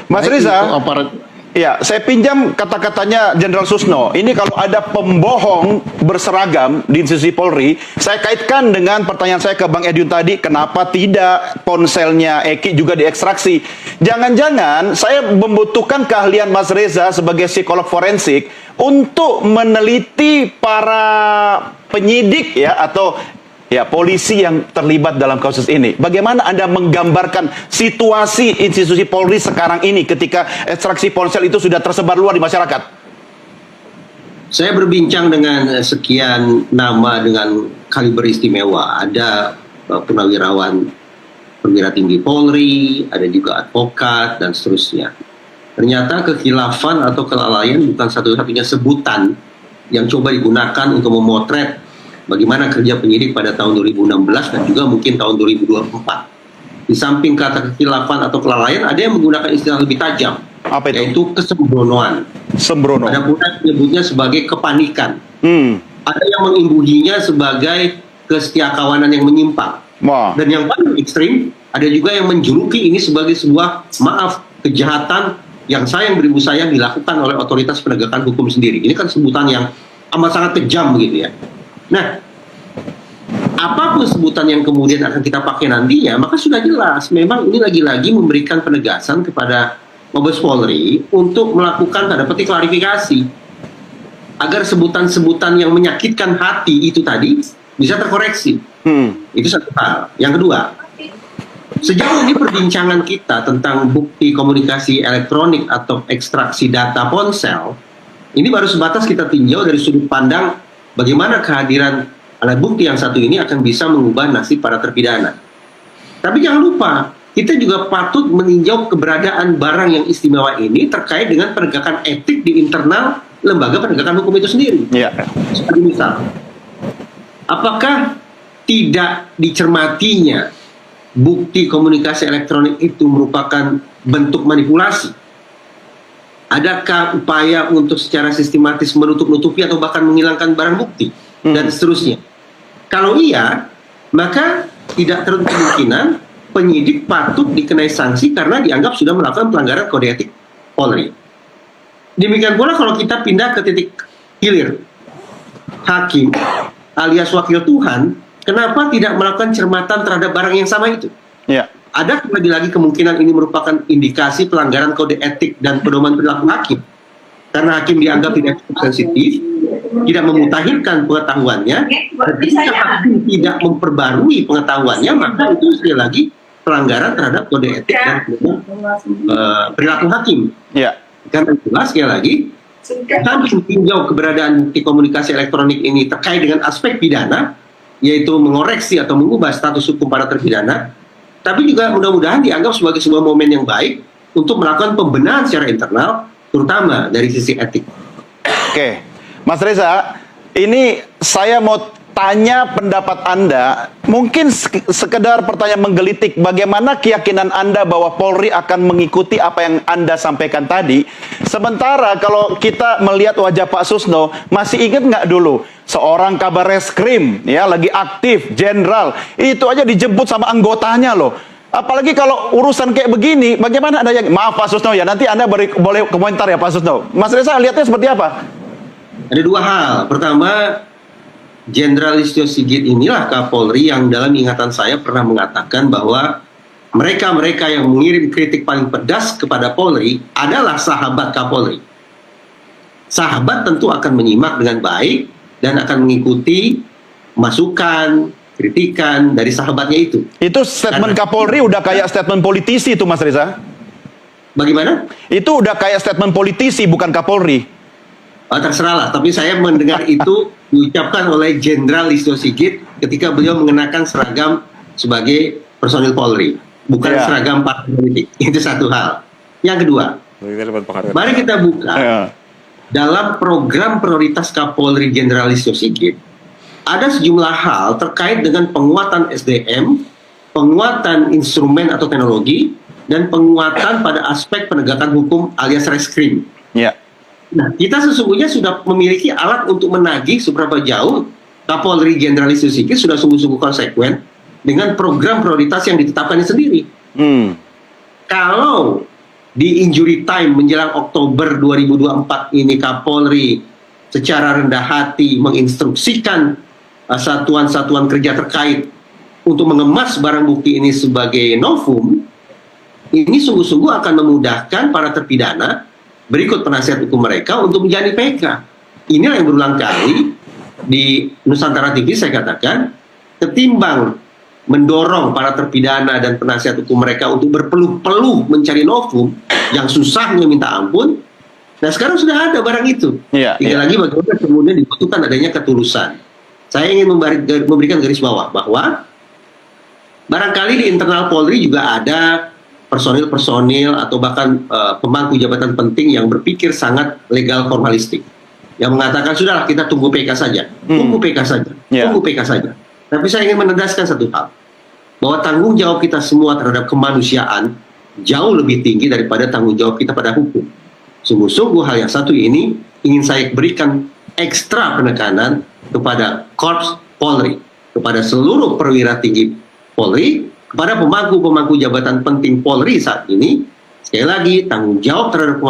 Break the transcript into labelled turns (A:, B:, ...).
A: Mas
B: Baik,
A: Reza,
B: untuk aparat.
A: ya, saya pinjam kata-katanya Jenderal Susno. Ini kalau ada pembohong berseragam di institusi Polri, saya kaitkan dengan pertanyaan saya ke Bang Ediun tadi, kenapa tidak ponselnya Eki juga diekstraksi? Jangan-jangan saya membutuhkan keahlian Mas Reza sebagai psikolog forensik untuk meneliti para penyidik ya atau ya polisi yang terlibat dalam kasus ini. Bagaimana Anda menggambarkan situasi institusi Polri sekarang ini ketika ekstraksi ponsel itu sudah tersebar luas di masyarakat?
C: Saya berbincang dengan sekian nama dengan kaliber istimewa. Ada purnawirawan perwira tinggi Polri, ada juga advokat dan seterusnya. Ternyata kekhilafan atau kelalaian bukan satu-satunya sebutan yang coba digunakan untuk memotret bagaimana kerja penyidik pada tahun 2016 dan juga mungkin tahun 2024. Di samping kata kekhilafan atau kelalaian, ada yang menggunakan istilah lebih tajam,
A: Apa itu?
C: yaitu kesembronoan.
A: Sembrono.
C: Ada pula yang menyebutnya sebagai kepanikan. Ada yang mengimbuhinya sebagai kesetiakawanan yang menyimpang.
A: Wah.
C: Dan yang paling ekstrim, ada juga yang menjuluki ini sebagai sebuah kejahatan yang sayang beribu sayang dilakukan oleh otoritas penegakan hukum sendiri. Ini kan sebutan yang amat sangat kejam begitu ya. Nah, apapun sebutan yang kemudian akan kita pakai nantinya, maka sudah jelas memang ini lagi-lagi memberikan penegasan kepada Mabes Polri untuk melakukan tanda petik klarifikasi agar sebutan-sebutan yang menyakitkan hati itu tadi bisa terkoreksi. Itu satu hal. Yang kedua, sejauh ini perbincangan kita tentang bukti komunikasi elektronik atau ekstraksi data ponsel ini baru sebatas kita tinjau dari sudut pandang bagaimana kehadiran alat bukti yang satu ini akan bisa mengubah nasib para terpidana. Tapi jangan lupa, kita juga patut meninjau keberadaan barang yang istimewa ini terkait dengan penegakan etik di internal lembaga penegakan hukum itu sendiri.
A: Ya.
C: Seperti misal, apakah tidak dicermatinya bukti komunikasi elektronik itu merupakan bentuk manipulasi? Adakah upaya untuk secara sistematis menutup-nutupi atau bahkan menghilangkan barang bukti? Dan seterusnya. Kalau iya, maka tidak terlalu kemungkinan penyidik patut dikenai sanksi karena dianggap sudah melakukan pelanggaran kode etik Polri. Demikian pula kalau kita pindah ke titik hilir, hakim alias wakil Tuhan, kenapa tidak melakukan cermatan terhadap barang yang sama itu?
A: Ya.
C: Ada lagi-lagi kemungkinan ini merupakan indikasi pelanggaran kode etik dan pedoman perilaku hakim. Karena hakim dianggap tidak cukup sensitif, tidak memutakhirkan pengetahuannya, ketika hakim tidak memperbarui pengetahuannya, maka itu sekali lagi pelanggaran terhadap kode etik dan perilaku hakim.
A: Ya.
C: Karena jelas sekali lagi, kami tinjau keberadaan bukti komunikasi elektronik ini terkait dengan aspek pidana, yaitu mengoreksi atau mengubah status hukum para terpidana, tapi juga mudah-mudahan dianggap sebagai sebuah momen yang baik untuk melakukan pembenahan secara internal, terutama dari sisi etik.
A: Oke, Mas Reza, ini saya mau tanya pendapat Anda, mungkin sekedar pertanyaan menggelitik, bagaimana keyakinan Anda bahwa Polri akan mengikuti apa yang Anda sampaikan tadi? Sementara kalau kita melihat wajah Pak Susno, masih ingat nggak dulu seorang kabar reskrim ya lagi aktif, jenderal, itu aja dijemput sama anggotanya loh. Apalagi kalau urusan kayak begini, bagaimana ada yang, maaf Pak Susno ya, nanti Anda boleh komentar ya Pak Susno. Mas Reza lihatnya seperti apa?
C: Ada dua hal. Pertama, Jenderal Listio Sigit inilah Kapolri yang dalam ingatan saya pernah mengatakan bahwa mereka-mereka yang mengirim kritik paling pedas kepada Polri adalah sahabat Kapolri. Sahabat tentu akan menyimak dengan baik dan akan mengikuti masukan, kritikan dari sahabatnya itu.
A: Itu statement Kapolri udah kayak statement politisi itu Mas Reza.
C: Bagaimana?
A: Itu udah kayak statement politisi bukan Kapolri.
C: Terserahlah, tapi saya mendengar itu diucapkan oleh Jenderal Listio Sigit ketika beliau mengenakan seragam sebagai personil Polri, bukan seragam partai politik. Itu satu hal. Yang kedua, mari kita buka dalam program prioritas Kapolri Jenderal Listio Sigit ada sejumlah hal terkait dengan penguatan SDM, penguatan instrumen atau teknologi, dan penguatan pada aspek penegakan hukum alias reskrim.
A: Ya.
C: Nah, kita sesungguhnya sudah memiliki alat untuk menagih seberapa jauh Kapolri Jenderal Listio Sigit sudah sungguh-sungguh konsekuen dengan program prioritas yang ditetapkannya sendiri. Kalau di injury time menjelang Oktober 2024 ini Kapolri secara rendah hati menginstruksikan satuan-satuan kerja terkait untuk mengemas barang bukti ini sebagai novum, ini sungguh-sungguh akan memudahkan para terpidana berikut penasihat hukum mereka untuk menjadi PK. Inilah yang berulang kali di Nusantara TV saya katakan, ketimbang mendorong para terpidana dan penasihat hukum mereka untuk berpeluh-peluh mencari novum yang susahnya minta ampun. Nah sekarang sudah ada barang itu. Tinggal lagi bagaimana kemudian dibutuhkan adanya ketulusan. Saya ingin memberikan garis bawah bahwa barangkali di internal Polri juga ada personil-personil atau bahkan pemangku jabatan penting yang berpikir sangat legal formalistik, yang mengatakan sudahlah kita tunggu PK saja, tunggu PK saja, tunggu PK saja. Tapi saya ingin menegaskan satu hal, bahwa tanggung jawab kita semua terhadap kemanusiaan jauh lebih tinggi daripada tanggung jawab kita pada hukum. Sungguh-sungguh hal yang satu ini ingin saya berikan ekstra penekanan kepada Korps Polri, kepada seluruh perwira tinggi Polri, kepada pemangku-pemangku jabatan penting Polri saat ini. Sekali lagi, tanggung jawab terhadap